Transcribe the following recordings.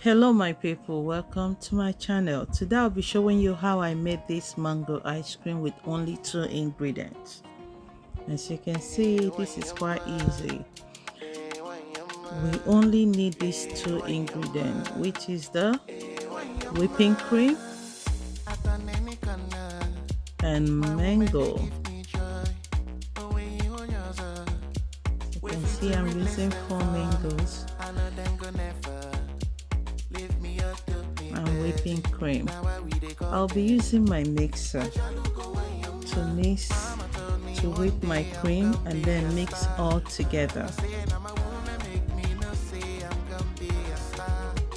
Hello my people, welcome to my channel. Today I'll be showing you how I made this mango ice cream with only two ingredients. As you can see, this is quite easy. We only need these two ingredients, which is the whipping cream and mango. You can see I'm using 4 mangoes and whipping cream. I'll be using my mixer to whip my cream and then mix all together.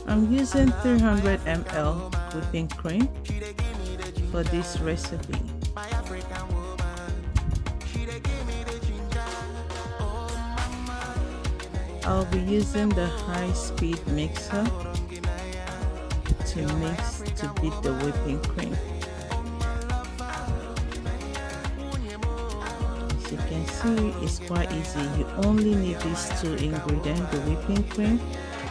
I'm using 300 ml whipping cream for this recipe. I'll be using the high-speed mixer to beat the whipping cream. As you can see, it's quite easy. You only need these two ingredients, the whipping cream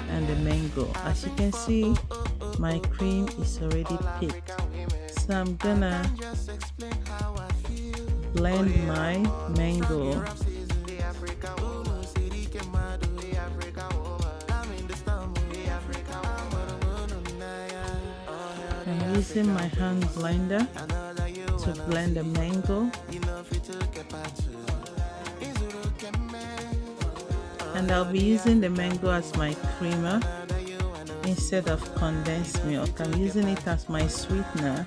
and the mango. As you can see, my cream is already picked, so I'm gonna blend my mango. I'm using my hand blender to blend the mango, and I'll be using the mango as my creamer instead of condensed milk. I'm using it as my sweetener,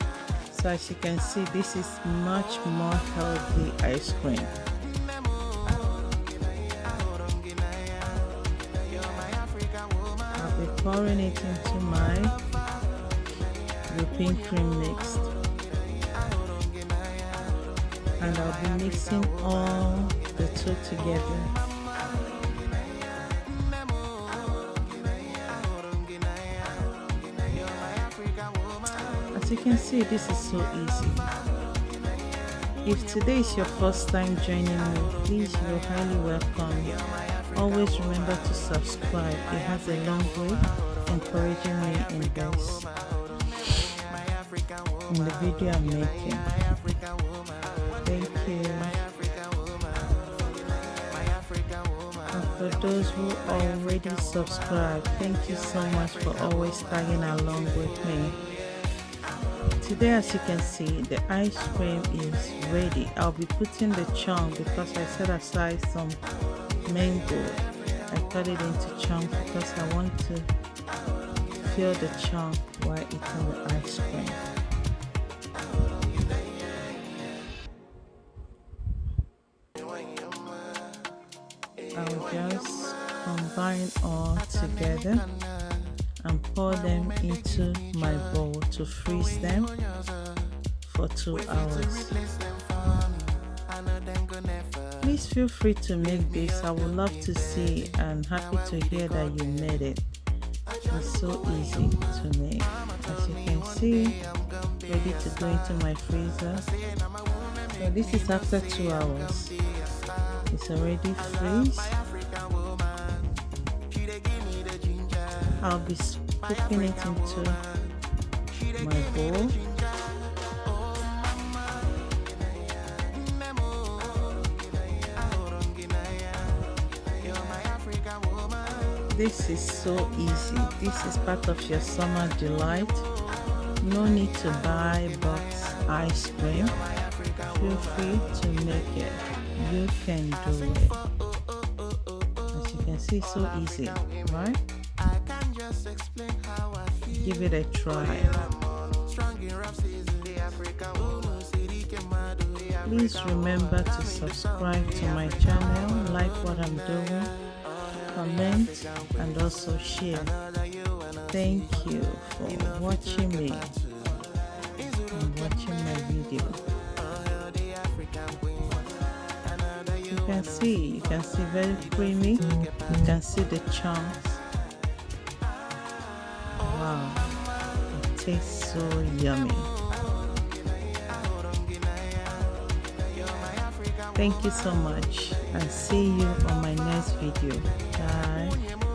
so as you can see, this is much more healthy ice cream. I'll be pouring it into my whipping cream mixed, and I'll be mixing all the two together. As you can see, this is so easy. If today is your first time joining me, please, you're highly welcome. Always remember to subscribe. It has a long way encouraging me in the video I'm making. Thank you. And for those who already subscribed, thank you so much for always tagging along with me. Today, as you can see, the ice cream is ready. I'll be putting the chunk because I set aside some mango. I cut it into chunks because I want to feel the chunk while eating the ice cream. I'll just combine all together and pour them into my bowl to freeze them for 2 hours. Please feel free to make this. I would love to see and happy to hear that you made it. It's so easy to make. As you can see, ready to go into my freezer. So this is after 2 hours. It's already freeze. I'll be scooping it into my bowl. This is so easy. This is part of your summer delight. No need to buy box ice cream. Feel free to make it. You can do it. As you can see, so easy, right? Give it a try. Please remember to subscribe to my channel, like what I'm doing, comment, and also share. Thank you for watching me and watching my video. You can see very creamy. You can see the chunks. Wow, it tastes so yummy. Thank you so much, and see you on my next video. Bye.